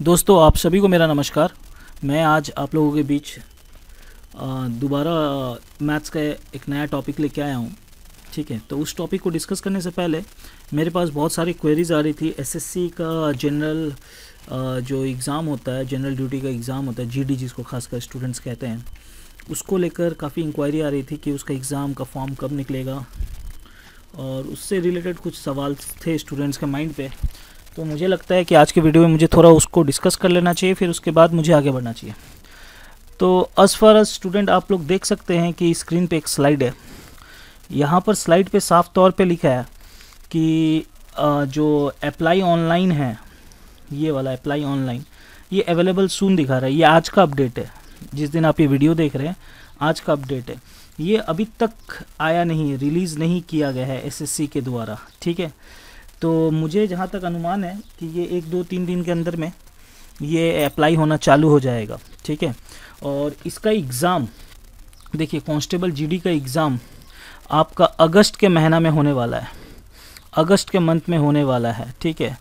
दोस्तों, आप सभी को मेरा नमस्कार। मैं आज आप लोगों के बीच दोबारा मैथ्स का एक नया टॉपिक लेके आया हूँ। ठीक है, तो उस टॉपिक को डिस्कस करने से पहले मेरे पास बहुत सारी क्वेरीज आ रही थी। एसएससी का जनरल जो एग्ज़ाम होता है, जनरल ड्यूटी का एग्ज़ाम होता है, जीडी जिसको खासकर स्टूडेंट्स कहते हैं, उसको लेकर काफ़ी इंक्वायरी आ रही थी कि उसका एग्ज़ाम का फॉर्म कब निकलेगा, और उससे रिलेटेड कुछ सवाल थे स्टूडेंट्स के माइंड पे। तो मुझे लगता है कि आज के वीडियो में मुझे थोड़ा उसको डिस्कस कर लेना चाहिए, फिर उसके बाद मुझे आगे बढ़ना चाहिए। तो एज़ फार एज स्टूडेंट, आप लोग देख सकते हैं कि स्क्रीन पे एक स्लाइड है। यहाँ पर स्लाइड पे साफ तौर पे लिखा है कि जो अप्लाई ऑनलाइन है, ये वाला अप्लाई ऑनलाइन, ये अवेलेबल सून दिखा रहा है। ये आज का अपडेट है, जिस दिन आप ये वीडियो देख रहे हैं आज का अपडेट है। ये अभी तक आया नहीं, रिलीज़ नहीं किया गया है एसएससी के द्वारा। ठीक है, तो मुझे जहाँ तक अनुमान है कि ये 1-2-3 दिन के अंदर में ये अप्लाई होना चालू हो जाएगा। ठीक है, और इसका एग्ज़ाम देखिए, कांस्टेबल जीडी का एग्ज़ाम आपका अगस्त के महीना में होने वाला है, अगस्त के मंथ में होने वाला है। ठीक है,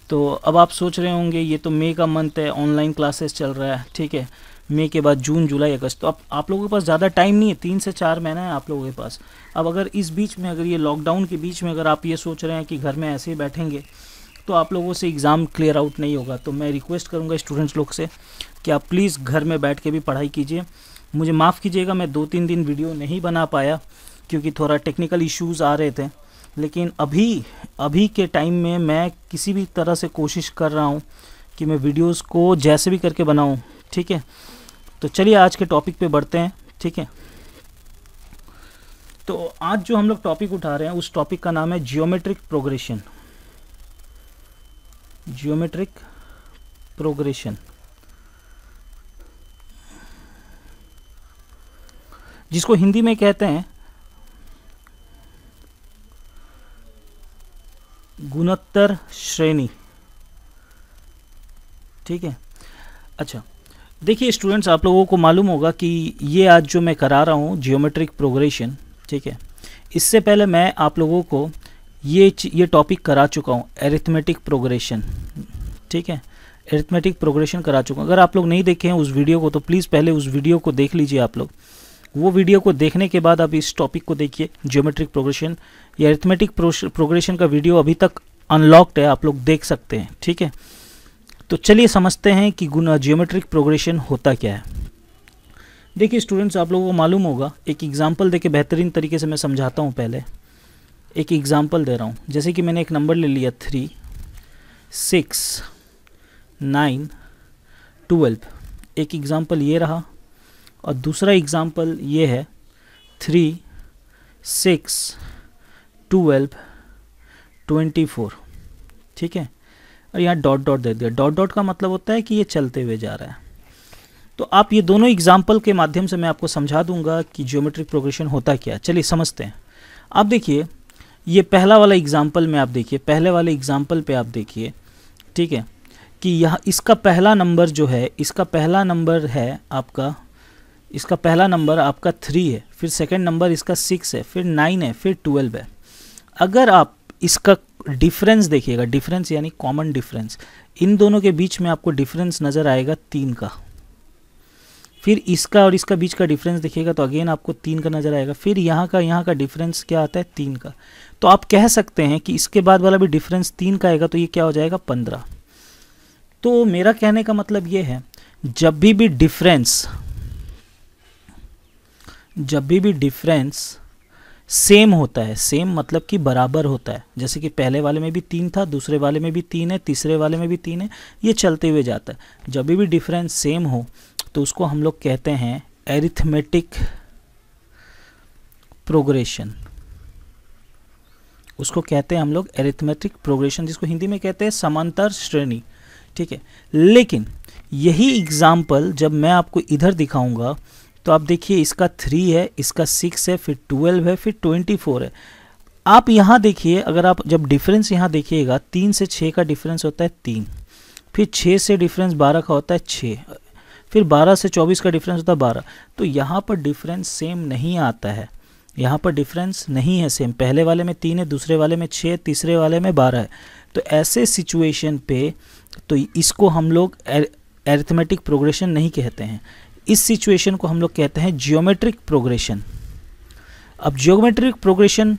तो अब आप सोच रहे होंगे ये तो मई का मंथ है, ऑनलाइन क्लासेस चल रहा है। ठीक है, मई के बाद जून, जुलाई, अगस्त, तो अब आप लोगों के पास ज़्यादा टाइम नहीं है, 3 से 4 महीना है आप लोगों के पास। अब अगर इस बीच में, अगर ये लॉकडाउन के बीच में अगर आप ये सोच रहे हैं कि घर में ऐसे ही बैठेंगे तो आप लोगों से एग्ज़ाम क्लियर आउट नहीं होगा। तो मैं रिक्वेस्ट करूँगा स्टूडेंट्स लोग से कि आप प्लीज़ घर में बैठ के भी पढ़ाई कीजिए। मुझे माफ़ कीजिएगा, मैं 2-3 दिन वीडियो नहीं बना पाया क्योंकि थोड़ा टेक्निकल इश्यूज़ आ रहे थे, लेकिन अभी के टाइम में मैं किसी भी तरह से कोशिश कर रहा हूँ कि मैं वीडियोज़ को जैसे भी करके बनाऊँ। ठीक है, तो चलिए आज के टॉपिक पे बढ़ते हैं। ठीक है, तो आज जो हम लोग टॉपिक उठा रहे हैं उस टॉपिक का नाम है जियोमेट्रिक प्रोग्रेशन। जियोमेट्रिक प्रोग्रेशन, जिसको हिंदी में कहते हैं गुणोत्तर श्रेणी। ठीक है, अच्छा देखिए स्टूडेंट्स, आप लोगों को मालूम होगा कि ये आज जो मैं करा रहा हूँ जियोमेट्रिक प्रोग्रेशन, ठीक है, इससे पहले मैं आप लोगों को ये टॉपिक करा चुका हूँ, एरिथमेटिक प्रोग्रेशन। ठीक है, एरिथमेटिक प्रोग्रेशन करा चुका हूँ। अगर आप लोग नहीं देखे हैं उस वीडियो को तो प्लीज़ पहले उस वीडियो को देख लीजिए आप लोग। वो वीडियो को देखने के बाद आप इस टॉपिक को देखिए, जियोमेट्रिक प्रोग्रेशन या एरिथमेटिक प्रोग्रेशन का वीडियो अभी तक अनलॉक्ड है, आप लोग देख सकते हैं। ठीक है, तो चलिए समझते हैं कि जियोमेट्रिक प्रोग्रेशन होता क्या है। देखिए स्टूडेंट्स, आप लोगों को मालूम होगा, एक एग्जांपल देके बेहतरीन तरीके से मैं समझाता हूँ। पहले एक एग्जांपल दे रहा हूँ, जैसे कि मैंने एक नंबर ले लिया 3, 6, 9, 12। एक एग्जांपल ये रहा और दूसरा एग्जांपल ये है 3, 6, 12, 24। ठीक है, और यहाँ डॉट डॉट दे दिया। डॉट डॉट का मतलब होता है कि ये चलते हुए जा रहा है। तो आप ये दोनों एग्जाम्पल के माध्यम से मैं आपको समझा दूंगा कि जियोमेट्रिक प्रोग्रेशन होता क्या है। चलिए समझते हैं। आप देखिए, ये पहला वाला एग्जाम्पल में आप देखिए, पहले वाले एग्जाम्पल पे आप देखिए। ठीक है, कि यहाँ इसका पहला नंबर जो है, इसका पहला नंबर है आपका, इसका पहला नंबर आपका 3 है, फिर सेकेंड नंबर इसका 6 है, फिर 9 है, फिर 12 है। अगर आप इसका डिफरेंस देखिएगा, डिफरेंस यानी कॉमन डिफरेंस, इन दोनों के बीच में आपको डिफरेंस नज़र आएगा 3 का। फिर इसका और इसका बीच का डिफरेंस देखिएगा तो अगेन आपको 3 का नज़र आएगा। फिर यहाँ का डिफरेंस क्या आता है, 3 का। तो आप कह सकते हैं कि इसके बाद वाला भी डिफरेंस 3 का आएगा, तो ये क्या हो जाएगा, 15। तो मेरा कहने का मतलब ये है, जब भी डिफरेंस सेम होता है, सेम मतलब कि बराबर होता है, जैसे कि पहले वाले में भी 3 था, दूसरे वाले में भी 3 है, तीसरे वाले में भी 3 है, ये चलते हुए जाता है। जब भी डिफरेंस सेम हो तो उसको हम लोग कहते हैं एरिथमेटिक प्रोग्रेशन। उसको कहते हैं हम लोग एरिथमेटिक प्रोग्रेशन, जिसको हिंदी में कहते हैं समांतर श्रेणी। ठीक है, लेकिन यही एग्जाम्पल जब मैं आपको इधर दिखाऊंगा तो आप देखिए, इसका 3 है, इसका 6 है, फिर 12 है, फिर 24 है। आप यहाँ देखिए, अगर आप जब डिफरेंस यहाँ देखिएगा, 3 से 6 का डिफरेंस होता है 3, फिर 6 से डिफरेंस 12 का होता है 6, फिर 12 से 24 का डिफरेंस होता है 12। तो यहाँ पर डिफरेंस सेम नहीं आता है, यहाँ पर डिफरेंस नहीं है सेम, पहले वाले में 3 है, दूसरे वाले में 6, तीसरे वाले में 12 है। तो ऐसे सिचुएशन पे तो इसको हम लोग अरिथमेटिक प्रोग्रेशन नहीं कहते हैं, इस सिचुएशन को हम लोग कहते हैं जियोमेट्रिक प्रोग्रेशन। अब जियोमेट्रिक प्रोग्रेशन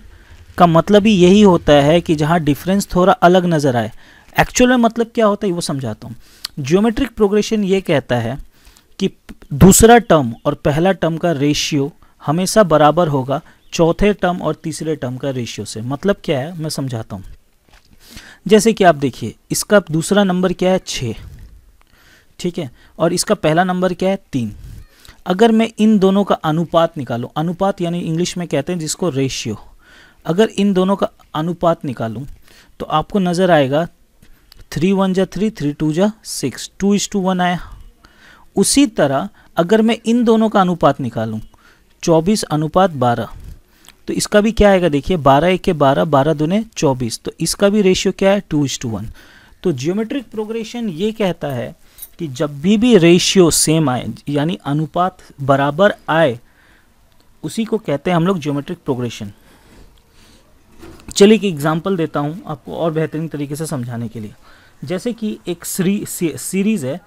का मतलब ही यही होता है कि जहाँ डिफरेंस थोड़ा अलग नज़र आए। एक्चुअल में मतलब क्या होता है वो समझाता हूँ। जियोमेट्रिक प्रोग्रेशन ये कहता है कि दूसरा टर्म और पहला टर्म का रेशियो हमेशा बराबर होगा चौथे टर्म और तीसरे टर्म का रेशियो से। मतलब क्या है मैं समझाता हूँ। जैसे कि आप देखिए, इसका दूसरा नंबर क्या है 6, ठीक है, और इसका पहला नंबर क्या है 3। अगर मैं इन दोनों का अनुपात निकालूं, अनुपात यानी इंग्लिश में कहते हैं जिसको रेशियो, अगर इन दोनों का अनुपात निकालूं तो आपको नज़र आएगा 3 1 जा 3, 3 2 जा 6, 2:1 आया। उसी तरह अगर मैं इन दोनों का अनुपात निकालूं 24:12, तो इसका भी क्या आएगा देखिए, 12 1 के 12, 12 दूने 24, तो इसका भी रेशियो क्या है 2:1। तो जियोमेट्रिक प्रोग्रेशन ये कहता है कि जब भी रेशियो सेम आए यानी अनुपात बराबर आए, उसी को कहते हैं हम लोग जियोमेट्रिक प्रोग्रेशन। चलिए एक एग्जांपल देता हूँ आपको और बेहतरीन तरीके से समझाने के लिए। जैसे कि एक सीरीज़ है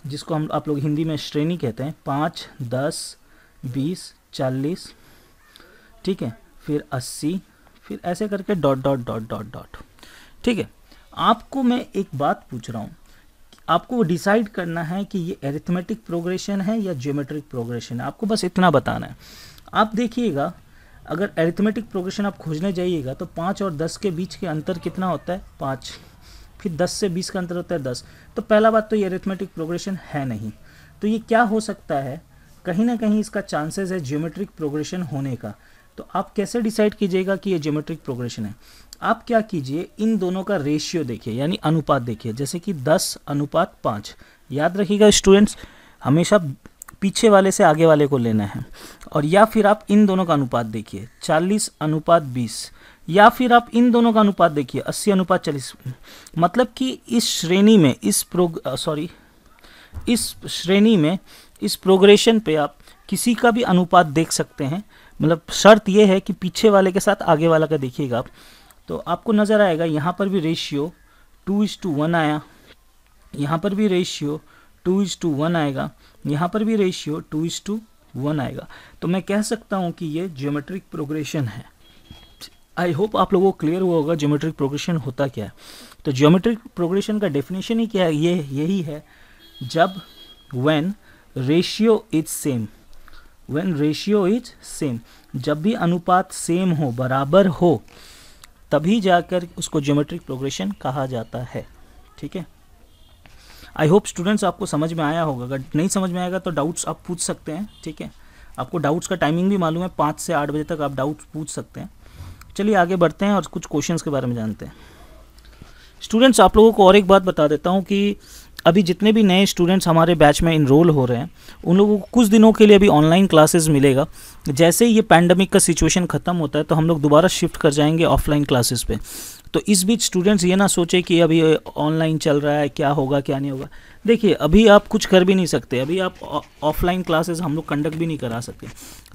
जिसको हम आप लोग हिंदी में श्रेणी कहते हैं, 5 10 20 40, ठीक है, फिर 80, फिर ऐसे करके dot dot dot dot dot, ठीक है। आपको मैं एक बात पूछ रहा हूँ, आपको डिसाइड करना है कि ये अरिथमेटिक प्रोग्रेशन है या जियोमेट्रिक प्रोग्रेशन है, आपको बस इतना बताना है। आप देखिएगा, अगर अरिथमेटिक प्रोग्रेशन आप खोजने जाइएगा तो 5 और 10 के बीच के अंतर कितना होता है 5, फिर 10 से 20 का अंतर होता है 10। तो पहला बात तो ये अरिथमेटिक प्रोग्रेशन है नहीं, तो ये क्या हो सकता है, कहीं ना कहीं इसका चांसेस है जियोमेट्रिक प्रोग्रेशन होने का। तो आप कैसे डिसाइड कीजिएगा कि ये जियोमेट्रिक प्रोग्रेशन है? आप क्या कीजिए, इन दोनों का रेशियो देखिए यानी अनुपात देखिए, जैसे कि 10:5। याद रखिएगा स्टूडेंट्स, हमेशा पीछे वाले से आगे वाले को लेना है। और या फिर आप इन दोनों का अनुपात देखिए 40:20, या फिर आप इन दोनों का अनुपात देखिए 80:40। मतलब कि इस श्रेणी में इस प्रोग्रेशन पे आप किसी का भी अनुपात देख सकते हैं। मतलब शर्त यह है कि पीछे वाले के साथ आगे वाला का देखिएगा आप, तो आपको नज़र आएगा यहाँ पर भी रेशियो 2:1 आया, यहाँ पर भी रेशियो 2:1 आएगा, यहाँ पर भी रेशियो 2:1 आएगा। तो मैं कह सकता हूँ कि ये ज्योमेट्रिक प्रोग्रेशन है। आई होप आप लोगों को क्लियर हुआ होगा ज्योमेट्रिक प्रोग्रेशन होता क्या है। तो ज्योमेट्रिक प्रोग्रेशन का डेफिनेशन ही क्या है, ये यही है, जब when ratio is same, when ratio is same, जब भी अनुपात सेम हो, बराबर हो, तभी जाकर उसको ज्योमेट्रिक प्रोग्रेशन कहा जाता है। ठीक है, आई होप स्टूडेंट्स आपको समझ में आया होगा। अगर नहीं समझ में आएगा तो डाउट्स आप पूछ सकते हैं। ठीक है, आपको डाउट्स का टाइमिंग भी मालूम है, 5 से 8 बजे तक आप डाउट्स पूछ सकते हैं। चलिए आगे बढ़ते हैं और कुछ क्वेश्चंस के बारे में जानते हैं। स्टूडेंट्स आप लोगों को और एक बात बता देता हूँ कि अभी जितने भी नए स्टूडेंट्स हमारे बैच में इनरोल हो रहे हैं, उन लोगों को कुछ दिनों के लिए अभी ऑनलाइन क्लासेस मिलेगा। जैसे ही ये पैंडमिक का सिचुएशन ख़त्म होता है तो हम लोग दोबारा शिफ्ट कर जाएंगे ऑफलाइन क्लासेस पे। तो इस बीच स्टूडेंट्स ये ना सोचे कि अभी ऑनलाइन चल रहा है, क्या होगा क्या नहीं होगा। देखिए अभी आप कुछ कर भी नहीं सकते, अभी आप ऑफलाइन क्लासेस हम लोग कंडक्ट भी नहीं करा सकते।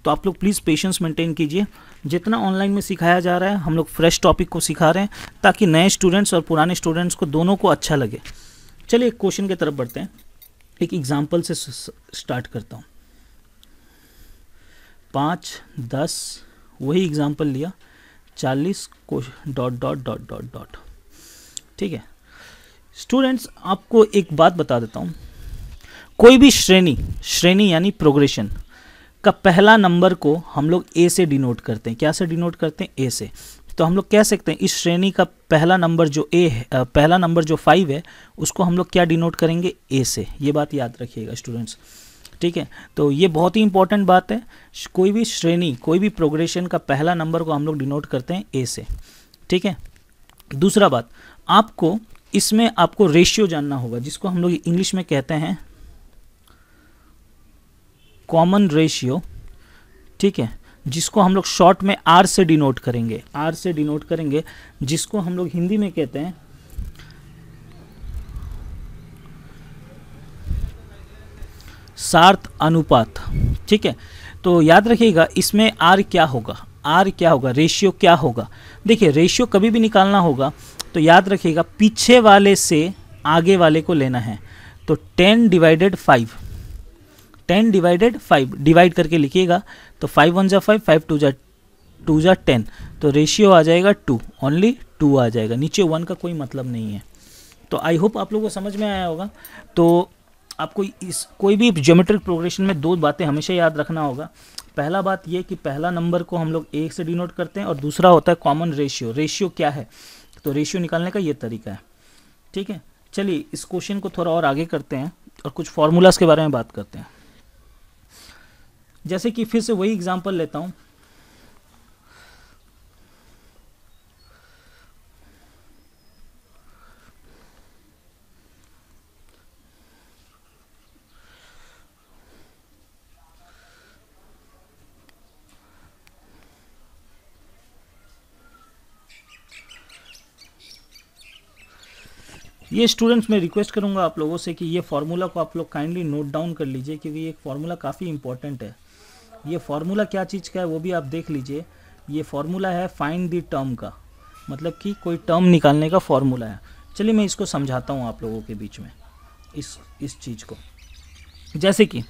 तो आप लोग प्लीज़ पेशेंस मेंटेन कीजिए। जितना ऑनलाइन में सिखाया जा रहा है हम लोग फ्रेश टॉपिक को सिखा रहे हैं ताकि नए स्टूडेंट्स और पुराने स्टूडेंट्स को दोनों को अच्छा लगे। चलिए एक क्वेश्चन की तरफ बढ़ते हैं। एक एग्जाम्पल से स्टार्ट करता हूँ। 5 10 वही एग्जाम्पल लिया, 40 dot dot dot dot dot. ठीक है स्टूडेंट्स, आपको एक बात बता देता हूँ, कोई भी श्रेणी यानी प्रोग्रेशन का पहला नंबर को हम लोग ए से डिनोट करते हैं। क्या से डिनोट करते हैं? ए से। तो हम लोग कह सकते हैं इस श्रेणी का पहला नंबर जो ए है, पहला नंबर जो 5 है, उसको हम लोग क्या डिनोट करेंगे? ए से। ये बात याद रखिएगा स्टूडेंट्स। ठीक है, तो ये बहुत ही इंपॉर्टेंट बात है। कोई भी श्रेणी, कोई भी प्रोग्रेशन का पहला नंबर को हम लोग डिनोट करते हैं ए से। ठीक है, दूसरा बात, आपको इसमें आपको रेशियो जानना होगा, जिसको हम लोग इंग्लिश में कहते हैं कॉमन रेशियो। ठीक है, जिसको हम लोग शॉर्ट में आर से डिनोट करेंगे, आर से डिनोट करेंगे, जिसको हम लोग हिंदी में कहते हैं सार्थ अनुपात। ठीक है, तो याद रखिएगा इसमें आर क्या होगा? आर क्या होगा, रेशियो क्या होगा। देखिए रेशियो कभी भी निकालना होगा तो याद रखिएगा पीछे वाले से आगे वाले को लेना है। तो 10 डिवाइडेड 5, 10 डिवाइडेड 5 डिवाइड करके लिखिएगा। तो 5 1 जा 5, 5 2 जा 10, तो रेशियो आ जाएगा 2, ओनली 2 आ जाएगा, नीचे 1 का कोई मतलब नहीं है। तो आई होप आप लोगों को समझ में आया होगा। तो आपको इस कोई भी ज्योमेट्रिक प्रोग्रेशन में दो बातें हमेशा याद रखना होगा। पहला बात ये कि पहला नंबर को हम लोग 1 से डिनोट करते हैं और दूसरा होता है कॉमन रेशियो। रेशियो क्या है, तो रेशियो निकालने का ये तरीका है। ठीक है, चलिए इस क्वेश्चन को थोड़ा और आगे करते हैं और कुछ फार्मूलाज के बारे में बात करते हैं। जैसे कि फिर से वही एग्जांपल लेता हूँ। ये स्टूडेंट्स मैं रिक्वेस्ट करूंगा आप लोगों से कि ये फार्मूला को आप लोग काइंडली नोट डाउन कर लीजिए, क्योंकि ये फार्मूला काफ़ी इंपॉर्टेंट है। ये फार्मूला क्या चीज़ का है वो भी आप देख लीजिए। ये फार्मूला है फाइंड द टर्म का, मतलब कि कोई टर्म निकालने का फार्मूला है। चलिए मैं इसको समझाता हूँ आप लोगों के बीच में इस चीज़ को। जैसे कि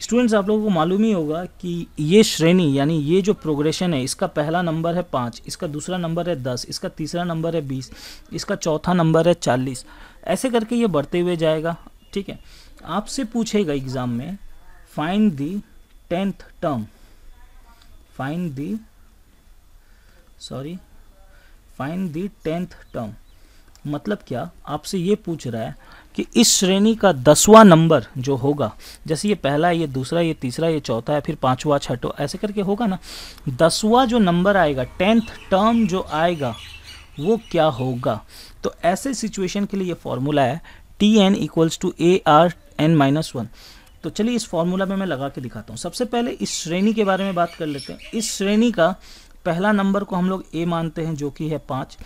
स्टूडेंट्स आप लोगों को मालूम ही होगा कि ये श्रेणी यानी ये जो प्रोग्रेशन है, इसका पहला नंबर है 5, इसका दूसरा नंबर है 10, इसका तीसरा नंबर है 20, इसका चौथा नंबर है 40, ऐसे करके ये बढ़ते हुए जाएगा। ठीक है, आपसे पूछेगा एग्जाम में find the 10th term, find the 10th term. मतलब क्या, आपसे ये पूछ रहा है कि इस श्रेणी का 10वां नंबर जो होगा, जैसे ये पहला है, ये दूसरा, ये तीसरा, ये चौथा है, फिर 5वां, 6वां, ऐसे करके होगा ना। 10वां जो नंबर आएगा, 10th टर्म जो आएगा वो क्या होगा। तो ऐसे सिचुएशन के लिए ये फॉर्मूला है Tn इक्वल्स टू ARn-1। तो चलिए इस फॉर्मूला में मैं लगा के दिखाता हूँ। सबसे पहले इस श्रेणी के बारे में बात कर लेते हैं। इस श्रेणी का पहला नंबर को हम लोग A मानते हैं, जो कि है 5।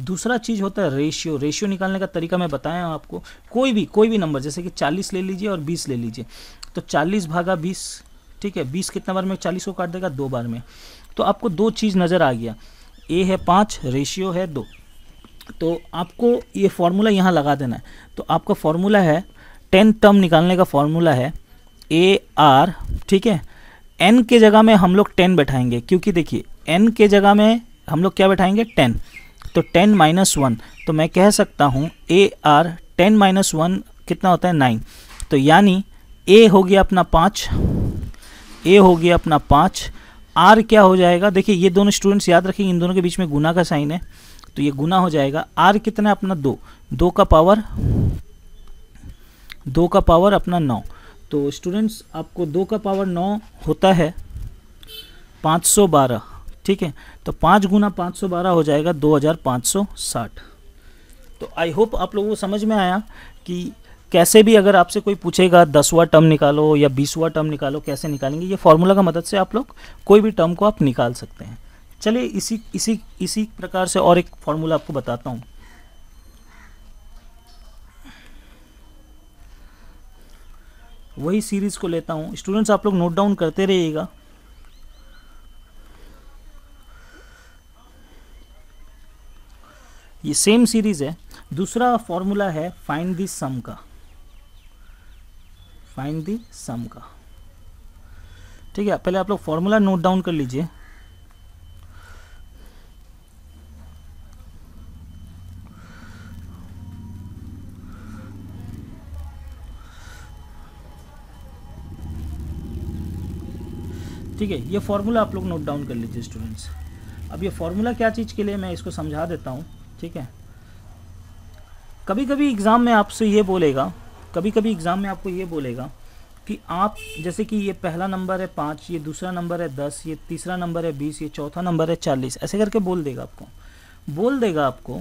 दूसरा चीज़ होता है रेशियो। रेशियो निकालने का तरीका मैं बताया हूँ आपको। कोई भी नंबर, जैसे कि 40 ले लीजिए और 20 ले लीजिए, तो 40 भागा 20, ठीक है, 20 कितना बार में 40 को काट देगा, 2 बार में। तो आपको दो चीज़ नज़र आ गया, A है 5, रेशियो है 2। तो आपको ये फॉर्मूला यहाँ लगा देना है। तो आपका फॉर्मूला है 10 टर्म निकालने का फॉर्मूला है AR, ठीक है। N के जगह में हम लोग 10 बैठाएंगे, क्योंकि देखिए N के जगह में हम लोग क्या बैठाएंगे, 10। तो 10 - 1, तो मैं कह सकता हूँ AR 10 - 1 कितना होता है, 9। तो यानी A हो गया अपना 5, A हो गया अपना 5, R क्या हो जाएगा। देखिए ये दोनों स्टूडेंट्स याद रखेंगे, इन दोनों के बीच में गुना का साइन है, तो ये गुना हो जाएगा। R कितना है अपना 2, 2 का पावर अपना 9। तो स्टूडेंट्स आपको 2 का पावर 9 होता है 512, ठीक है। तो 5 गुना 512 हो जाएगा 2560। तो आई होप आप लोगों को समझ में आया कि कैसे भी अगर आपसे कोई पूछेगा 10वां टर्म निकालो या 20वां टर्म निकालो, कैसे निकालेंगे। ये फॉर्मूला का मदद से आप लोग कोई भी टर्म को आप निकाल सकते हैं। चलिए इसी प्रकार से और एक फॉर्मूला आपको बताता हूँ। वही सीरीज को लेता हूँ। स्टूडेंट्स आप लोग नोट डाउन करते रहिएगा। ये सेम सीरीज है। दूसरा फॉर्मूला है फाइंड द सम का, फाइंड द सम का, ठीक है। पहले आप लोग फॉर्मूला नोट डाउन कर लीजिए। ठीक है, ये फॉर्मूला आप लोग नोट डाउन कर लीजिए स्टूडेंट्स। अब ये फॉर्मूला क्या चीज़ के लिए, मैं इसको समझा देता हूँ, ठीक है। कभी कभी एग्ज़ाम में आपसे ये बोलेगा, आपको ये बोलेगा कि आप, जैसे कि ये पहला नंबर है 5, ये दूसरा नंबर है 10, ये तीसरा नंबर है 20, ये चौथा नंबर है 40, ऐसे करके बोल देगा आपको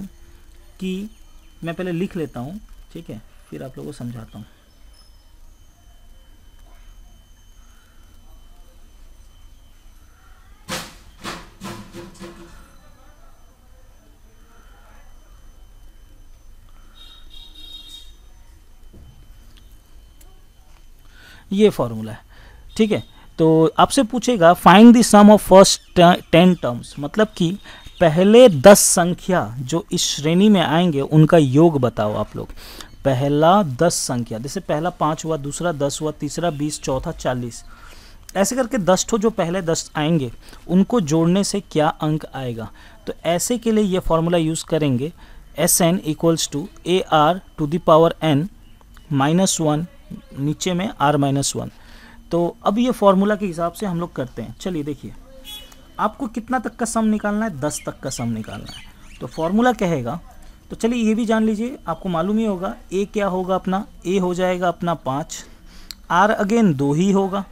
कि मैं पहले लिख लेता हूँ, ठीक है, फिर आप लोगों को समझाता हूँ। ये फॉर्मूला है, ठीक है। तो आपसे पूछेगा find the sum of first 10 terms, मतलब कि पहले 10 संख्या जो इस श्रेणी में आएंगे उनका योग बताओ आप लोग। पहला 10 संख्या, जैसे पहला 5 हुआ, दूसरा 10 हुआ, तीसरा 20, चौथा 40, ऐसे करके 10 ठो जो पहले 10 आएंगे उनको जोड़ने से क्या अंक आएगा। तो ऐसे के लिए ये फॉर्मूला यूज़ करेंगे, Sn इक्वल्स टू AR⁴ -1 नीचे में R-1। तो अब ये फॉर्मूला के हिसाब से हम लोग करते हैं। चलिए देखिए, आपको कितना तक का सम निकालना है, 10 तक का सम निकालना है। तो फॉर्मूला कहेगा, तो चलिए ये भी जान लीजिए, आपको मालूम ही होगा A क्या होगा अपना, A हो जाएगा अपना 5, R अगेन 2 ही होगा,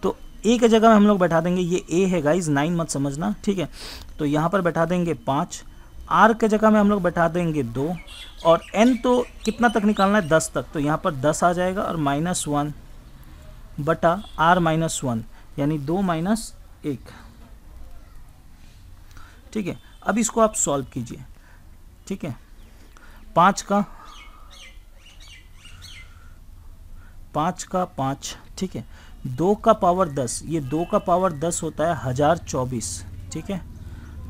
तो A की जगह में हम लोग बैठा देंगे, ये A है गाइज, 9 मत समझना, ठीक है। तो यहाँ पर बैठा देंगे 5, R के जगह में हम लोग बैठा देंगे 2, और N तो कितना तक निकालना है, 10 तक, तो यहाँ पर 10 आ जाएगा और -1 बटा R-1 यानी 2 - 1, ठीक है। अब इसको आप सॉल्व कीजिए, ठीक है। 5 का 5, ठीक है। 2 का पावर 10, ये 2 का पावर 10 होता है 1024, ठीक है,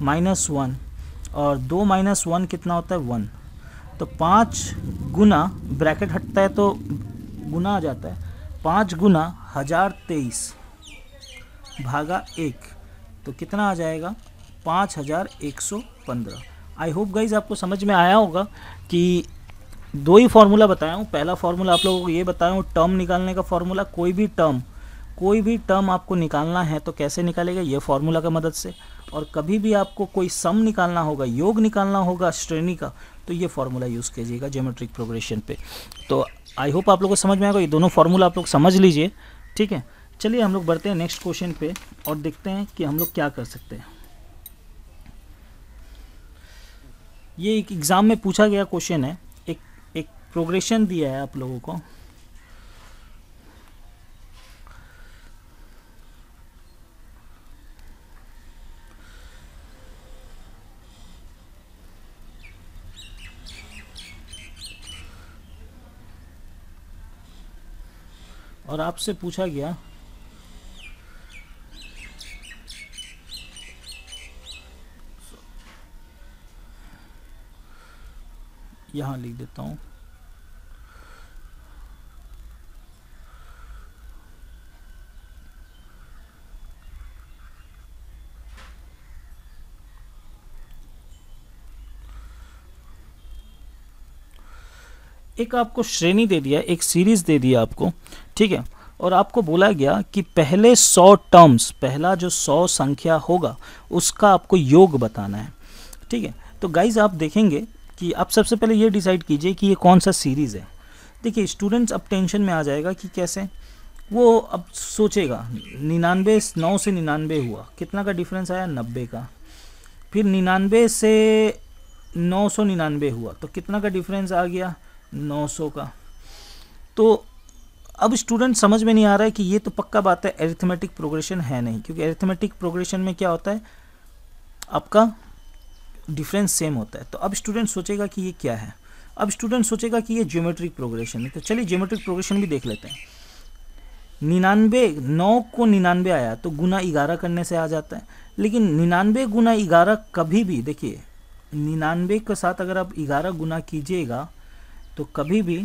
-1, और 2 - 1 कितना होता है 1। तो 5 गुना, ब्रैकेट हटता है तो गुना आ जाता है, 5 गुना 1023 भागा 1, तो कितना आ जाएगा 5115। आई होप गाइज आपको समझ में आया होगा कि 2 ही फार्मूला बताया हूँ। पहला फार्मूला आप लोगों को ये बताया हूँ, टर्म निकालने का फार्मूला। कोई भी टर्म आपको निकालना है तो कैसे निकालेगा, ये फार्मूला का मदद से। और कभी भी आपको कोई सम निकालना होगा, योग निकालना होगा श्रेणी का, तो ये फार्मूला यूज़ कीजिएगा ज्योमेट्रिक प्रोग्रेशन पे। तो आई होप आप लोगों को समझ में आएगा, ये दोनों फार्मूला आप लोग समझ लीजिए, ठीक है। चलिए हम लोग बढ़ते हैं नेक्स्ट क्वेश्चन पे और देखते हैं कि हम लोग क्या कर सकते हैं। ये एक एग्ज़ाम में पूछा गया क्वेश्चन है, एक प्रोग्रेशन दिया है आप लोगों को, और आपसे पूछा गया यहाँ लिख देता हूँ, एक आपको श्रेणी दे दिया, एक सीरीज दे दिया आपको, ठीक है। और आपको बोला गया कि पहले 100 टर्म्स, पहला जो 100 संख्या होगा उसका आपको योग बताना है, ठीक है। तो गाइज आप देखेंगे कि आप सबसे पहले ये डिसाइड कीजिए कि ये कौन सा सीरीज़ है। देखिए स्टूडेंट्स अब टेंशन में आ जाएगा कि कैसे, वो अब सोचेगा 99, 9 से 99 हुआ, कितना का डिफरेंस आया 90 का, फिर 99 से 999 हुआ, तो कितना का डिफरेंस आ गया 900 का। तो अब स्टूडेंट समझ में नहीं आ रहा है कि ये तो पक्का बात है अरिथमेटिक प्रोग्रेशन है नहीं, क्योंकि अरिथमेटिक प्रोग्रेशन में क्या होता है, आपका डिफरेंस सेम होता है। तो अब स्टूडेंट सोचेगा कि ये क्या है, अब स्टूडेंट सोचेगा कि ये ज्योमेट्रिक प्रोग्रेशन है। तो चलिए ज्योमेट्रिक प्रोग्रेशन भी देख लेते हैं। 99, 9 को 99 आया तो गुना 11 करने से आ जाता है, लेकिन 99 गुना 11 कभी भी, देखिए 99 के साथ अगर आप 11 गुना कीजिएगा तो कभी भी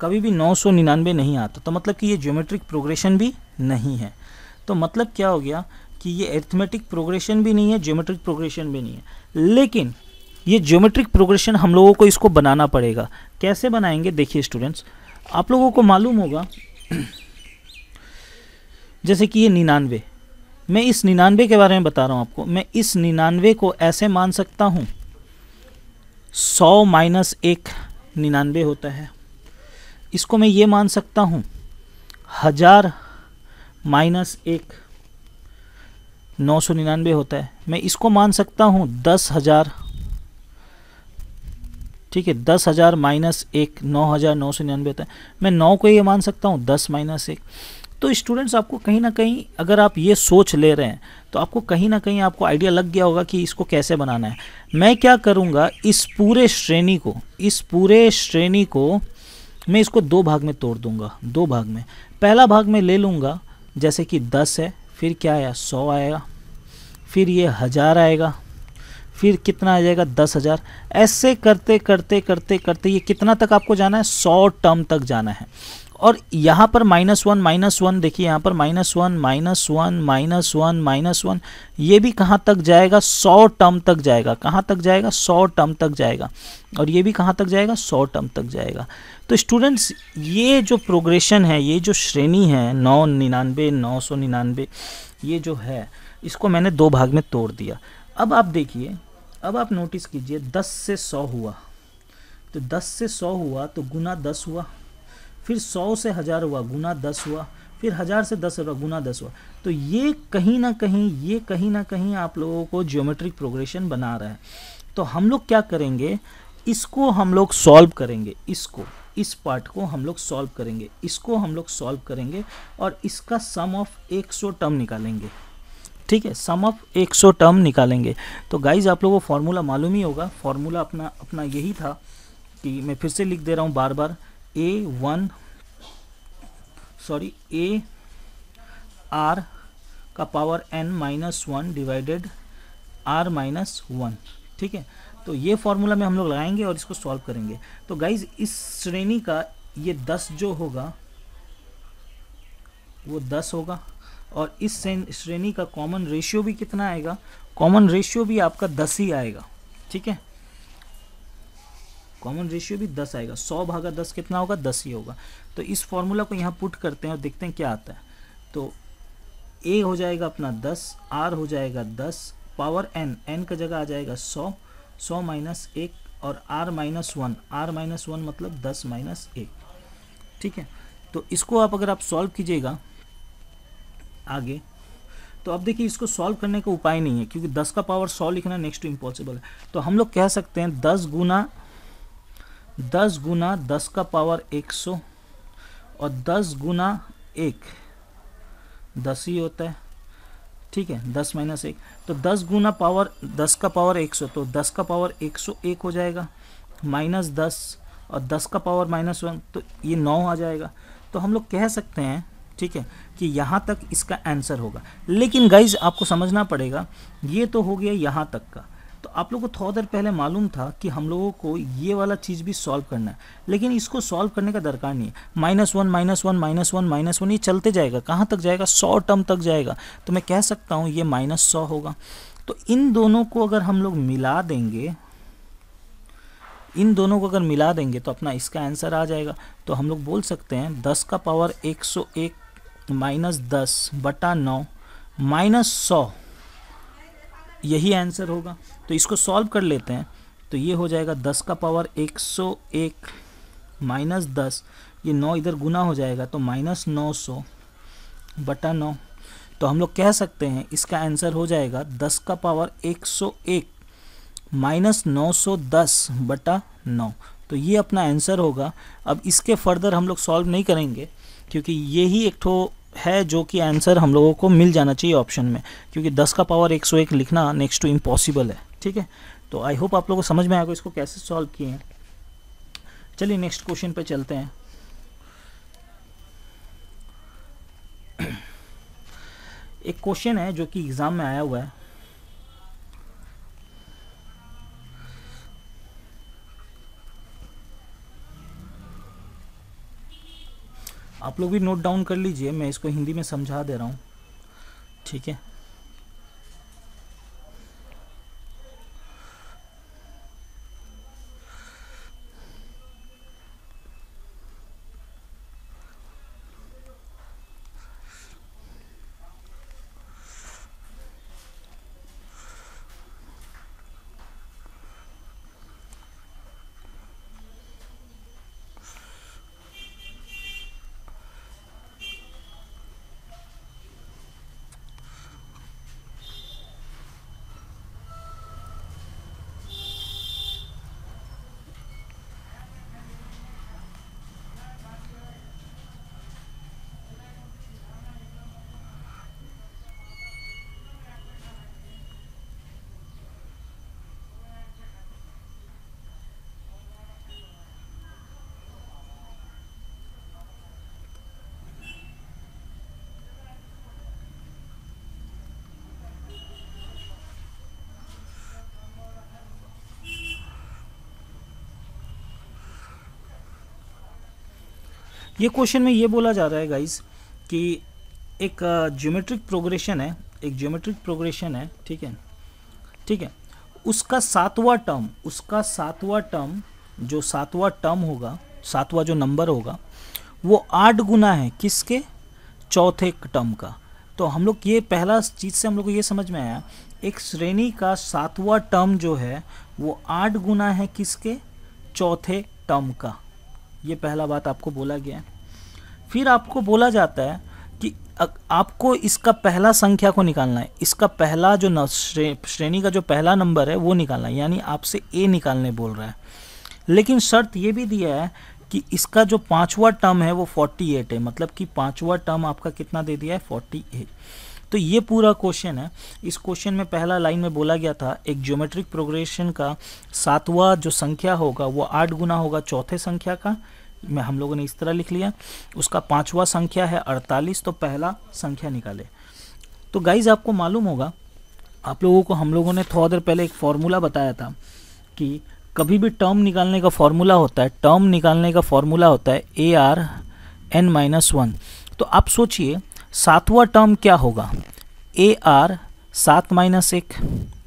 कभी भी 999 नहीं आता, तो मतलब कि ये ज्योमेट्रिक प्रोग्रेशन भी नहीं है। तो मतलब क्या हो गया कि ये अरिथमेटिक प्रोग्रेशन भी नहीं है, ज्योमेट्रिक प्रोग्रेशन भी नहीं है। लेकिन ये ज्योमेट्रिक प्रोग्रेशन हम लोगों को इसको बनाना पड़ेगा। कैसे बनाएंगे, देखिए स्टूडेंट्स, आप लोगों को मालूम होगा जैसे कि ये 99, मैं इस 99 के बारे में बता रहा हूँ आपको। मैं इस 99 को ऐसे मान सकता हूँ 100 - 1 99 होता है। इसको मैं ये मान सकता हूँ 1000 - 1 999 होता है। मैं इसको मान सकता हूँ 10,000, ठीक है, 10,000 - 1 9,999 होता है। मैं 9 को ये मान सकता हूँ 10 - 1। तो स्टूडेंट्स आपको कहीं ना कहीं अगर आप ये सोच ले रहे हैं तो आपको कहीं ना कहीं आपको आइडिया लग गया होगा कि इसको कैसे बनाना है। मैं क्या करूँगा, इस पूरे श्रेणी को मैं इसको दो भाग में तोड़ दूंगा, दो भाग में। पहला भाग में ले लूँगा जैसे कि 10 है, फिर क्या आया 100 आएगा, फिर ये 1000 आएगा, फिर कितना आ जाएगा 10,000। ऐसे करते करते करते करते ये कितना तक आपको जाना है, 100 टर्म तक जाना है। और यहाँ पर -1 देखिए, यहाँ पर -1 -1 ये भी कहाँ तक जाएगा, 100 टर्म तक जाएगा। कहाँ तक जाएगा, 100 टर्म तक जाएगा। और ये भी कहाँ तक जाएगा, 100 टर्म तक जाएगा। तो स्टूडेंट्स, ये जो प्रोग्रेशन है, ये जो श्रेणी है 999 999, ये जो है इसको मैंने दो भाग में तोड़ दिया। अब आप देखिए, अब आप नोटिस कीजिए, 10 से 100 हुआ, तो 10 से 100 हुआ तो गुना 10 हुआ, फिर 100 से 1000 हुआ, गुना 10 हुआ, फिर 1000 से 10 हुआ, गुना 10 हुआ। तो ये कहीं ना कहीं आप लोगों को ज्योमेट्रिक प्रोग्रेशन बना रहा है। तो हम लोग क्या करेंगे, इसको हम लोग सॉल्व करेंगे, इस पार्ट को हम लोग सॉल्व करेंगे, इसको हम लोग सॉल्व करेंगे और इसका सम ऑफ 100 टर्म निकालेंगे। ठीक है, सम ऑफ 100 टर्म निकालेंगे। तो गाइज आप लोगों को फॉर्मूला मालूम ही होगा, फॉर्मूला अपना यही था कि मैं फिर से लिख दे रहा हूँ बार बार, ए आर का पावर n-1 डिवाइडेड r-1। ठीक है, तो ये फॉर्मूला में हम लोग लगाएंगे और इसको सॉल्व करेंगे। तो गाइज इस श्रेणी का ये 10 जो होगा वो 10 होगा, और इस श्रेणी का कॉमन रेशियो भी कितना आएगा, कॉमन रेशियो भी आपका 10 ही आएगा। ठीक है, कॉमन रेशियो भी 10 आएगा। 100 भागा 10 कितना होगा, 10 ही होगा। तो इस फॉर्मूला को यहाँ पुट करते हैं और देखते हैं क्या आता है। तो a हो जाएगा अपना 10, r हो जाएगा 10, पावर n का जगह आ जाएगा 100 माइनस 1, और r-1 मतलब 10 माइनस 1। ठीक है, तो इसको अगर आप सॉल्व कीजिएगा आगे, तो अब देखिए इसको सॉल्व करने का उपाय नहीं है, क्योंकि 10 का पावर 100 लिखना नेक्स्ट टू इम्पॉसिबल है। तो हम लोग कह सकते हैं 10 गुना 10 का पावर 100, और 10 गुना 1 10 ही होता है। ठीक है, 10 माइनस 1, तो 10 गुना पावर 10 का पावर 100, तो 10 का पावर 101 हो जाएगा, माइनस 10, और 10 का पावर -1, तो ये 9 आ जाएगा। तो हम लोग कह सकते हैं, ठीक है, कि यहाँ तक इसका आंसर होगा। लेकिन गाइज आपको समझना पड़ेगा, ये तो हो गया यहाँ तक का। तो आप लोगों को थोड़ा देर पहले मालूम था कि हम लोगों को ये वाला चीज़ भी सॉल्व करना है, लेकिन इसको सॉल्व करने का दरकार नहीं है। -1 ये चलते जाएगा, कहाँ तक जाएगा, 100 टर्म तक जाएगा। तो मैं कह सकता हूँ ये -100 होगा। तो इन दोनों को अगर हम लोग मिला देंगे, तो अपना इसका आंसर आ जाएगा। तो हम लोग बोल सकते हैं 10 का पावर 101 माइनस 10 बटा 9 माइनस 100, यही आंसर होगा। तो इसको सॉल्व कर लेते हैं। तो ये हो जाएगा 10 का पावर 101 माइनस 10, ये 9 इधर गुना हो जाएगा, तो -900 बटा 9। तो हम लोग कह सकते हैं इसका आंसर हो जाएगा 10 का पावर 101 माइनस 910 बटा 9। तो ये अपना आंसर होगा। अब इसके फर्दर हम लोग सॉल्व नहीं करेंगे, क्योंकि यही एक ठो है जो कि आंसर हम लोगों को मिल जाना चाहिए ऑप्शन में, क्योंकि 10 का पावर 101 लिखना नेक्स्ट टू इम्पॉसिबल है। ठीक है, तो आई होप आप लोगों को समझ में आएगा इसको कैसे सॉल्व किए हैं। चलिए नेक्स्ट क्वेश्चन पे चलते हैं। एक क्वेश्चन है जो कि एग्जाम में आया हुआ है। आप लोग भी नोट डाउन कर लीजिए, मैं इसको हिंदी में समझा दे रहा हूँ। ठीक है, ये क्वेश्चन में ये बोला जा रहा है गाइस कि एक ज्योमेट्रिक प्रोग्रेशन है, एक ज्योमेट्रिक प्रोग्रेशन है, ठीक है, ठीक है, उसका सातवां टर्म जो सातवां टर्म होगा, सातवां जो नंबर होगा वो 8 गुना है किसके, चौथे टर्म का। तो हम लोग ये पहला चीज़ से हम लोग को ये समझ में आया, एक श्रेणी का सातवां टर्म जो है वो 8 गुना है किसके, चौथे टर्म का। ये पहला बात आपको बोला गया है। फिर आपको बोला जाता है कि आपको इसका पहला संख्या को निकालना है, इसका पहला जो श्रेणी का जो पहला नंबर है वो निकालना है, यानी आपसे ए निकालने बोल रहा है। लेकिन शर्त ये भी दिया है कि इसका जो पांचवा टर्म है वो 48 है, मतलब कि पांचवा टर्म आपका कितना दे दिया है, 48। तो ये पूरा क्वेश्चन है। इस क्वेश्चन में पहला लाइन में बोला गया था एक ज्योमेट्रिक प्रोग्रेशन का सातवां जो संख्या होगा वो 8 गुना होगा चौथे संख्या का, मैं हम लोगों ने इस तरह लिख लिया। उसका पांचवा संख्या है 48, तो पहला संख्या निकाले। तो गाइज आपको मालूम होगा, आप लोगों को हम लोगों ने थोड़ा देर पहले एक फॉर्मूला बताया था कि कभी भी टर्म निकालने का फॉर्मूला होता है, टर्म निकालने का फॉर्मूला होता है ARn-1। तो आप सोचिए सातवां टर्म क्या होगा, AR 7-1,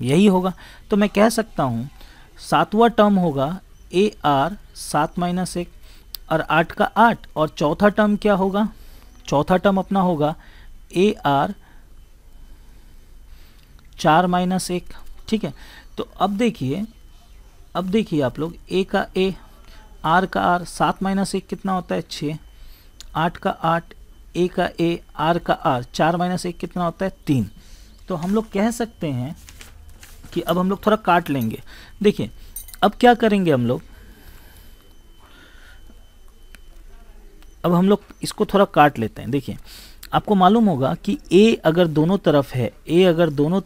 यही होगा। तो मैं कह सकता हूँ सातवां टर्म होगा AR 7-1 और 8 का 8, और चौथा टर्म क्या होगा, चौथा टर्म अपना होगा AR 4-1, ठीक है। तो अब देखिए आप लोग, A का A, R का R, 7-1 कितना होता है 6, 8 का 8, A का A, R का R, 4-1 कितना होता है 3। तो हम लोग कह सकते हैं कि अब हम लोग थोड़ा काट लेंगे। देखिए अब क्या करेंगे हम लोग, अब हम लोग इसको थोड़ा काट लेते हैं। देखिए आपको मालूम होगा कि A अगर दोनों तरफ है, A अगर दोनों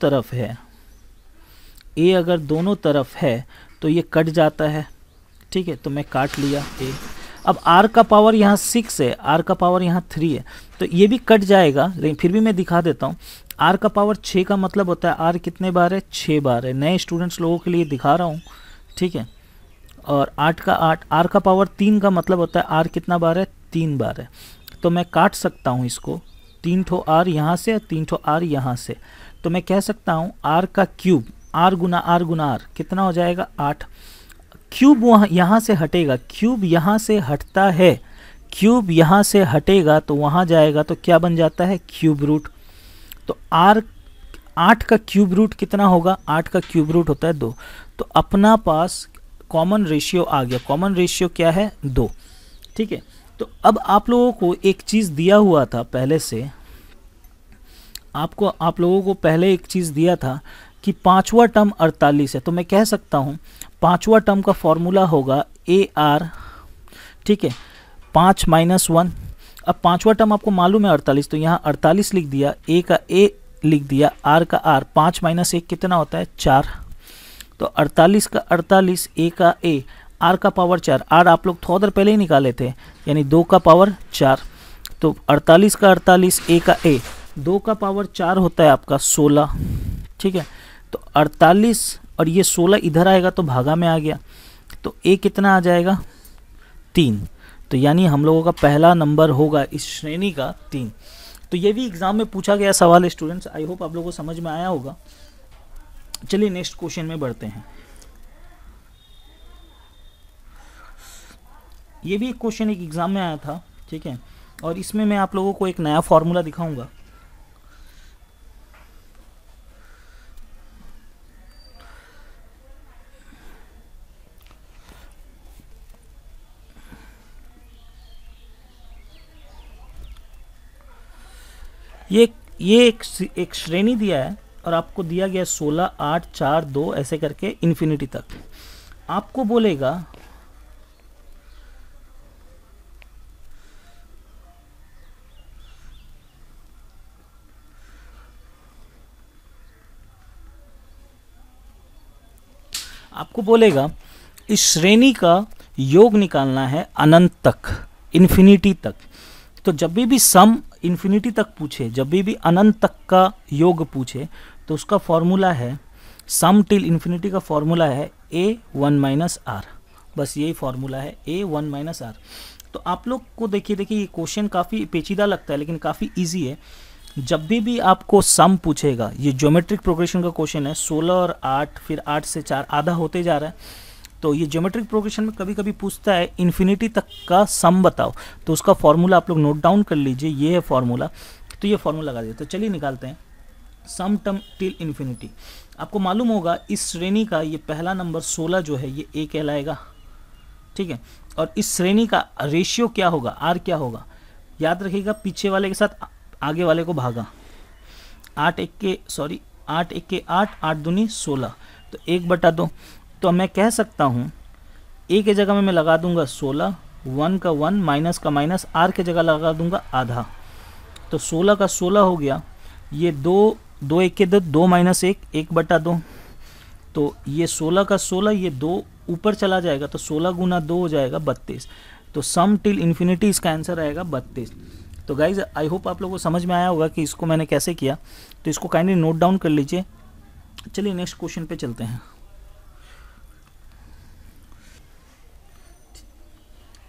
तरफ है तो ये कट जाता है, ठीक है। तो मैं काट लिया A। अब R का पावर यहाँ 6 है, R का पावर यहाँ 3 है, तो ये भी कट जाएगा, लेकिन फिर भी मैं दिखा देता हूँ। R का पावर 6 का मतलब होता है R कितने बार है, 6 बार है। नए स्टूडेंट्स लोगों के लिए दिखा रहा हूँ, ठीक है। और 8 का 8, R का पावर 3 का मतलब होता है R कितना बार है, 3 बार है। तो मैं काट सकता हूँ इसको, 3 ठो R यहाँ से और 3 ठो R यहाँ से। तो मैं कह सकता हूँ R का क्यूब, R गुना R कितना हो जाएगा, 8। क्यूब वहाँ यहाँ से हटेगा, क्यूब यहाँ से हटता है, क्यूब यहाँ से हटेगा तो वहाँ जाएगा, तो क्या बन जाता है, क्यूब रूट। तो R 8 का क्यूब रूट कितना होगा, 8 का क्यूब रूट होता है 2। तो अपना पास कॉमन रेशियो आ गया। कॉमन रेशियो क्या है, 2, ठीक है। तो अब आप लोगों को एक चीज़ दिया हुआ था पहले से, आप लोगों को पहले एक चीज़ दिया था कि पांचवा टर्म 48 है। तो मैं कह सकता हूँ पांचवा टर्म का फॉर्मूला होगा AR, ठीक है, 5-1। अब पांचवा टर्म आपको मालूम है 48, तो यहाँ 48 लिख दिया, A का A लिख दिया, R का R, 5-1 कितना होता है, 4। तो 48 का 48, A का A, R का पावर 4, R आप लोग थोड़ा देर पहले ही निकाले थे, यानी 2 का पावर 4। तो 48 का 48, A का A, 2 का पावर 4 होता है आपका 16, ठीक है। तो 48 और ये 16 इधर आएगा तो भागा में आ गया, तो A कितना आ जाएगा, 3। तो यानी हम लोगों का पहला नंबर होगा इस श्रेणी का 3। तो ये भी एग्जाम में पूछा गया सवाल है स्टूडेंट्स, आई होप आप लोगों को समझ में आया होगा। चलिए नेक्स्ट क्वेश्चन में बढ़ते हैं। ये भी एक क्वेश्चन एक एग्जाम में आया था, ठीक है, और इसमें मैं आप लोगों को एक नया फॉर्मूला दिखाऊंगा। ये एक श्रेणी दिया है और आपको दिया गया 16, 8, 4, 2 ऐसे करके इन्फिनिटी तक। आपको बोलेगा इस श्रेणी का योग निकालना है अनंत तक, इन्फिनिटी तक। तो जब भी सम इन्फिनिटी तक पूछे, जब भी अनंत तक का योग पूछे, तो उसका फॉर्मूला है, सम टिल इन्फिनिटी का फॉर्मूला है A1 - R। बस यही फॉर्मूला है A1 - R। तो आप लोग को देखिए ये क्वेश्चन काफ़ी पेचीदा लगता है लेकिन काफ़ी इजी है। जब भी आपको सम पूछेगा, ये ज्योमेट्रिक प्रोग्रेशन का क्वेश्चन है, 16 और 8, फिर 8 से 4 आधा होते जा रहा है। तो ये ज्योमेट्रिक प्रोग्रेशन में कभी कभी पूछता है इन्फिनिटी तक का सम बताओ, तो उसका फॉर्मूला आप लोग नोट डाउन कर लीजिए, ये है फॉर्मूला। तो ये फॉर्मूला लगा दिया, तो चलिए निकालते हैं। सम टर्म टिल इन्फिनिटी, आपको मालूम होगा इस श्रेणी का ये पहला नंबर 16 जो है ये ए कहलाएगा, ठीक है। और इस श्रेणी का रेशियो क्या होगा, आर क्या होगा, याद रखिएगा पीछे वाले के साथ आगे वाले को भागा, 8 एक के 8, 8 दूनी 16, तो 1/2। तो मैं कह सकता हूँ ए के जगह में मैं लगा दूंगा 16, 1 का 1, माइनस का माइनस, आर के जगह लगा दूंगा आधा, तो 16 का 16 हो गया, ये 2 2 1 के 2, 2 माइनस 1, 1/2। तो ये 16 का 16, ये 2 ऊपर चला जाएगा तो 16 गुना 2 हो जाएगा 32। तो सम टिल इन्फिनिटी इसका आंसर आएगा 32। तो गाइज आई होप आप लोगों को समझ में आया होगा कि इसको मैंने कैसे किया, तो इसको काइंडली नोट डाउन कर लीजिए। चलिए नेक्स्ट क्वेश्चन पे चलते हैं।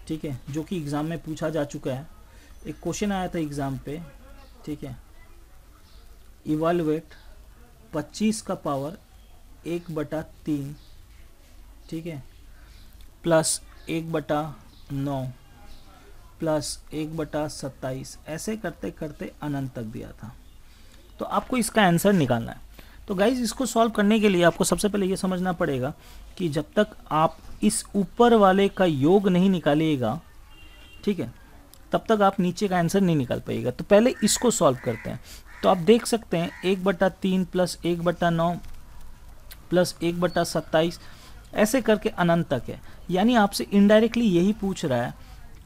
ठीक है, जो कि एग्ज़ाम में पूछा जा चुका है, एक क्वेश्चन आया था एग्ज़ाम पे, ठीक है। इवैल्यूएट 25 का पावर 1/3, ठीक है, प्लस 1/9 प्लस 1/27, ऐसे करते करते अनंत तक दिया था। तो आपको इसका आंसर निकालना है। तो गाइज इसको सॉल्व करने के लिए आपको सबसे पहले ये समझना पड़ेगा कि जब तक आप इस ऊपर वाले का योग नहीं निकालिएगा, ठीक है, तब तक आप नीचे का आंसर नहीं निकाल पाइएगा। तो पहले इसको सॉल्व करते हैं। तो आप देख सकते हैं 1/3 प्लस 1/9 प्लस 1/27, ऐसे करके अनंत तक है। यानी आपसे इनडायरेक्टली यही पूछ रहा है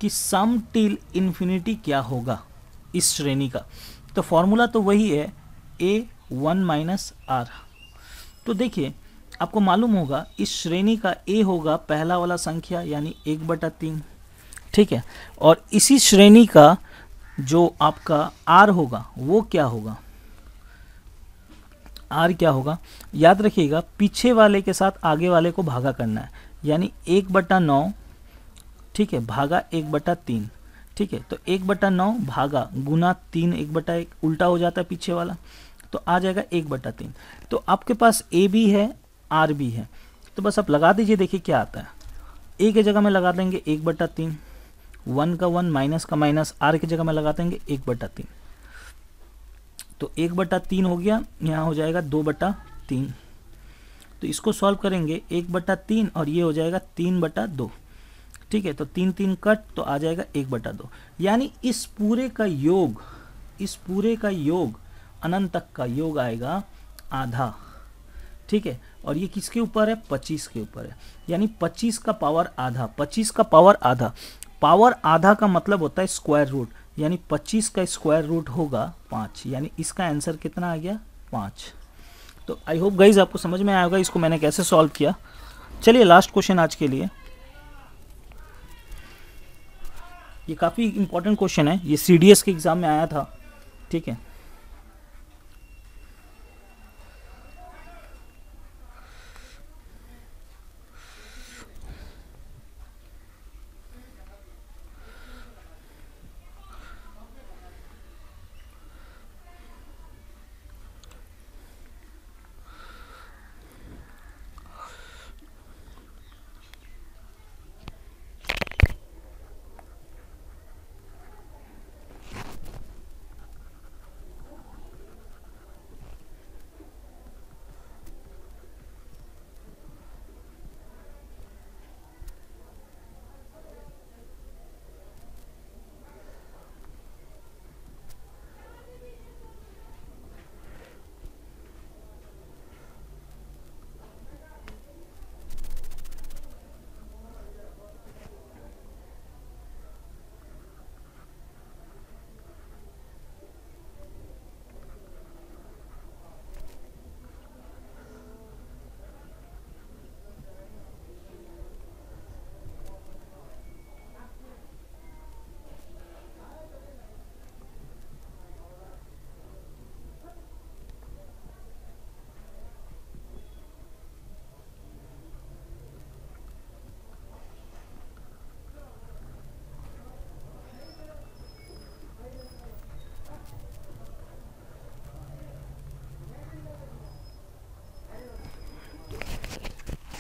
कि सम टिल इन्फिनिटी क्या होगा इस श्रेणी का। तो फॉर्मूला तो वही है a1 - r। तो देखिए आपको मालूम होगा इस श्रेणी का a होगा पहला वाला संख्या यानी 1/3, ठीक है। और इसी श्रेणी का जो आपका r होगा वो क्या होगा, r क्या होगा, याद रखिएगा पीछे वाले के साथ आगे वाले को भागा करना है, यानी 1/9, ठीक है, भागा 1/3, ठीक है। तो 1/9 भागा गुना 3, 1/1 उल्टा हो जाता है पीछे वाला, तो आ जाएगा 1/3। तो आपके पास a भी है r भी है, तो बस आप लगा दीजिए, देखिए क्या आता है। a के जगह में लगा देंगे 1/3, 1 का 1, माइनस का माइनस, r की जगह में लगा देंगे 1/3, तो 1/3 हो गया, यहाँ हो जाएगा 2/3। तो इसको सॉल्व करेंगे 1/3 और ये हो जाएगा 3/2, ठीक है। तो 3 3 कट, तो आ जाएगा 1/2। यानी इस पूरे का योग अनंत तक का योग आएगा आधा, ठीक है। और ये किसके ऊपर है, 25 के ऊपर है, यानी 25 का पावर आधा, 25 का पावर आधा। पावर आधा का मतलब होता है स्क्वायर रूट, यानी 25 का स्क्वायर रूट होगा 5, यानी इसका आंसर कितना आ गया, 5। तो आई होप गाइज आपको समझ में आया होगा इसको मैंने कैसे सॉल्व किया। चलिए लास्ट क्वेश्चन आज के लिए, ये काफ़ी इंपॉर्टेंट क्वेश्चन है, ये CDS के एग्ज़ाम में आया था, ठीक है।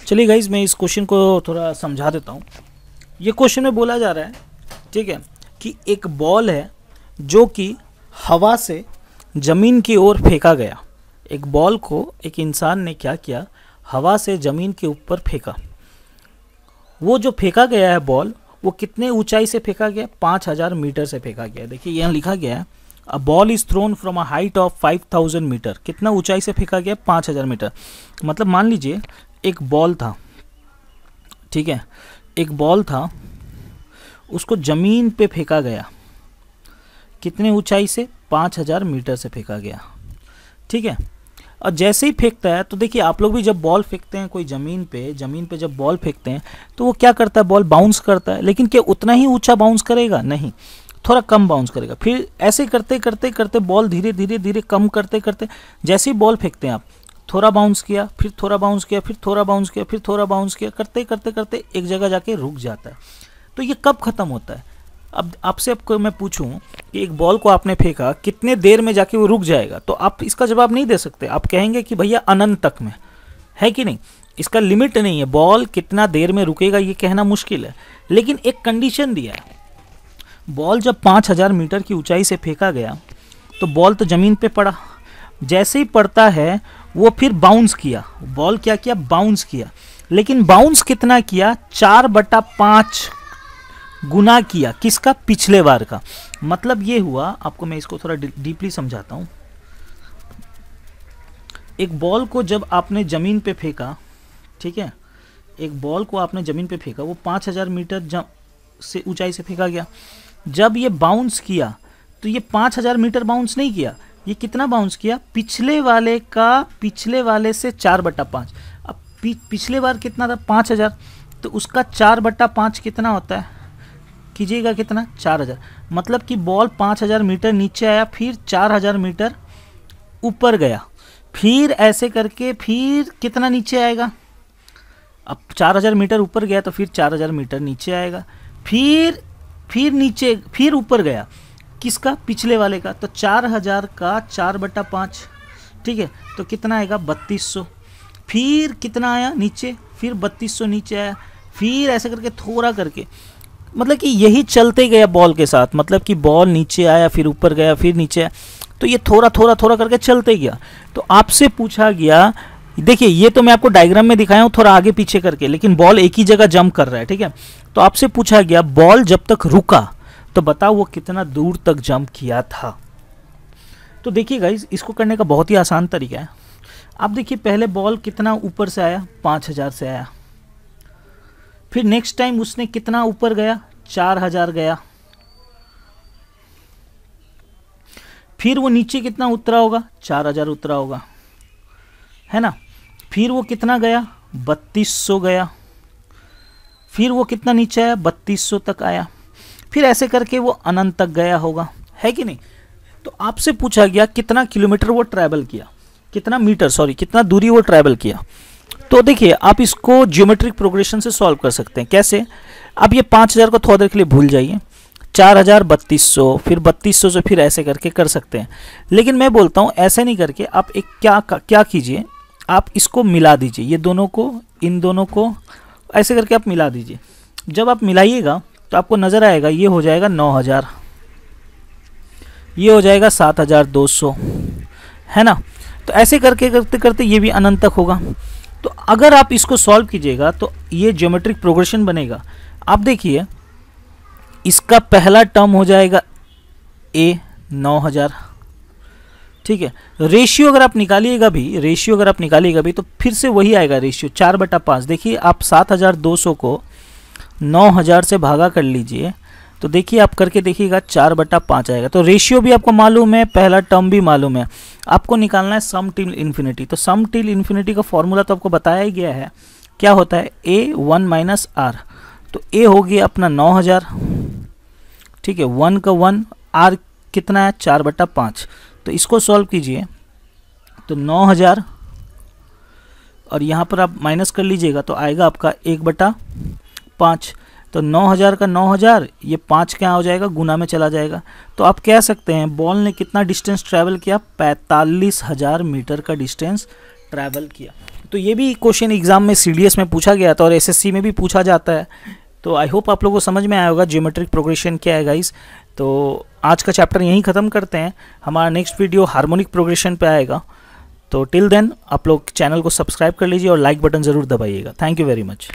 चलिए गाइज, मैं इस क्वेश्चन को थोड़ा समझा देता हूँ। ये क्वेश्चन में बोला जा रहा है, ठीक है, कि एक बॉल है जो कि हवा से ज़मीन की ओर फेंका गया। एक बॉल को एक इंसान ने क्या किया, हवा से ज़मीन के ऊपर फेंका। वो जो फेंका गया है बॉल, वो कितने ऊंचाई से फेंका गया? 5000 मीटर से फेंका गया। देखिए यहाँ लिखा गया है, a ball is thrown from a height of 5000 metre. कितना ऊंचाई से फेंका गया? 5000 मीटर। मतलब मान लीजिए एक बॉल था, ठीक है, एक बॉल था, उसको ज़मीन पे फेंका गया। कितने ऊंचाई से? 5000 मीटर से फेंका गया, ठीक है। और जैसे ही फेंकता है, तो देखिए आप लोग भी जब बॉल फेंकते हैं कोई ज़मीन पे जब बॉल फेंकते हैं तो वो क्या करता है? बॉल बाउंस करता है। लेकिन क्या उतना ही ऊंचा बाउंस करेगा? नहीं, थोड़ा कम बाउंस करेगा। फिर ऐसे करते करते करते बॉल धीरे धीरे धीरे कम करते करते, जैसे ही बॉल फेंकते हैं आप, थोड़ा बाउंस किया, फिर थोड़ा बाउंस किया, फिर थोड़ा बाउंस किया, फिर थोड़ा बाउंस किया, करते करते करते एक जगह जाके रुक जाता है। तो ये कब ख़त्म होता है? अब आपसे आपको मैं पूछूं कि एक बॉल को आपने फेंका, कितने देर में जाके वो रुक जाएगा? तो आप इसका जवाब नहीं दे सकते। आप कहेंगे कि भैया अनंत तक में, है कि नहीं? इसका लिमिट नहीं है, बॉल कितना देर में रुकेगा ये कहना मुश्किल है। लेकिन एक कंडीशन दिया है, बॉल जब 5000 मीटर की ऊंचाई से फेंका गया तो बॉल तो ज़मीन पे पड़ा। जैसे ही पड़ता है वो फिर बाउंस किया। बॉल क्या किया? बाउंस किया। लेकिन बाउंस कितना किया? 4/5 गुना किया। किसका? पिछले बार का। मतलब ये हुआ, आपको मैं इसको थोड़ा डीपली समझाता हूँ। एक बॉल को जब आपने ज़मीन पे फेंका, ठीक है, एक बॉल को आपने ज़मीन पे फेंका, वो 5000 मीटर से ऊंचाई से फेंका गया। जब ये बाउंस किया तो ये 5000 मीटर बाउंस नहीं किया, ये कितना बाउंस किया? पिछले वाले का, पिछले वाले से 4/5। अब पिछले बार कितना था? 5000, तो उसका 4/5 कितना होता है? कीजिएगा कितना? 4000। मतलब कि बॉल 5000 मीटर नीचे आया, फिर 4000 मीटर ऊपर गया, फिर ऐसे करके फिर कितना नीचे आएगा? अब 4000 मीटर ऊपर गया तो फिर 4000 मीटर नीचे आएगा, फिर नीचे, फिर ऊपर गया। किसका? पिछले वाले का। तो 4000 का 4/5, ठीक है, तो कितना आएगा? 3200। फिर कितना आया नीचे? फिर 3200 नीचे आया, फिर ऐसे करके थोड़ा करके, मतलब कि यही चलते गया बॉल के साथ। मतलब कि बॉल नीचे आया, फिर ऊपर गया, फिर नीचे आया, तो ये थोड़ा थोड़ा थोड़ा करके चलते गया। तो आपसे पूछा गया, देखिए ये तो मैं आपको डायग्राम में दिखाया हूँ थोड़ा आगे पीछे करके, लेकिन बॉल एक ही जगह जंप कर रहा है, ठीक है। तो आपसे पूछा गया बॉल जब तक रुका तो बताओ वो कितना दूर तक जंप किया था। तो देखिए गाइस, इसको करने का बहुत ही आसान तरीका है। आप देखिए पहले बॉल कितना ऊपर से आया? 5000 से आया। फिर नेक्स्ट टाइम उसने कितना ऊपर गया? 4000 गया। फिर वो नीचे कितना उतरा होगा? 4000 उतरा होगा, है ना। फिर वो कितना गया? 3200 गया। फिर वो कितना नीचे आया? 3200 तक आया। फिर ऐसे करके वो अनंत तक गया होगा, है कि नहीं। तो आपसे पूछा गया कितना किलोमीटर वो ट्रैवल किया, कितना मीटर, सॉरी, कितना दूरी वो ट्रैवल किया। तो देखिए आप इसको ज्योमेट्रिक प्रोग्रेशन से सॉल्व कर सकते हैं। कैसे? अब ये 5000 को थोड़ा देर के लिए भूल जाइए, 4000, 3200, फिर 3200 से फिर ऐसे करके कर सकते हैं। लेकिन मैं बोलता हूँ ऐसे नहीं करके आप एक क्या कीजिए, आप इसको मिला दीजिए, ये दोनों को, इन दोनों को ऐसे करके आप मिला दीजिए। जब आप मिलाइएगा तो आपको नज़र आएगा ये हो जाएगा 9000, ये हो जाएगा 7200, है ना। तो ऐसे करके करते करते ये भी अनंत तक होगा। तो अगर आप इसको सॉल्व कीजिएगा तो ये ज्योमेट्रिक प्रोग्रेशन बनेगा। आप देखिए इसका पहला टर्म हो जाएगा a 9000, ठीक है। रेशियो अगर आप निकालिएगा भी, तो फिर से वही आएगा रेशियो 4/5। देखिए आप 7200 को 9000 से भागा कर लीजिए, तो देखिए आप करके देखिएगा 4/5 आएगा। तो रेशियो भी आपको मालूम है, पहला टर्म भी मालूम है। आपको निकालना है सम टिल इन्फिनिटी। तो सम टिल इन्फिनिटी का फॉर्मूला तो आपको बताया ही गया है, क्या होता है? a1 - r। तो a हो गया अपना 9000, ठीक है, 1 का 1, r कितना है? 4/5। तो इसको सॉल्व कीजिए तो 9000 और यहाँ पर आप माइनस कर लीजिएगा तो आएगा आपका 1/5। तो 9000 का 9000, ये 5 क्या हो जाएगा? गुना में चला जाएगा। तो आप कह सकते हैं बॉल ने कितना डिस्टेंस ट्रैवल किया? 45000 मीटर का डिस्टेंस ट्रैवल किया। तो तो ये भी क्वेश्चन एग्ज़ाम में CDS में पूछा गया था और SSC में भी पूछा जाता है। तो आई होप आप लोगों को समझ में आया होगा ज्योमेट्रिक प्रोग्रेशन क्या है गाइस। तो आज का चैप्टर यहीं ख़त्म करते हैं, हमारा नेक्स्ट वीडियो हार्मोनिक प्रोग्रेशन पे आएगा। तो टिल देन आप लोग चैनल को सब्सक्राइब कर लीजिए और लाइक बटन ज़रूर दबाइएगा। Thank you very much.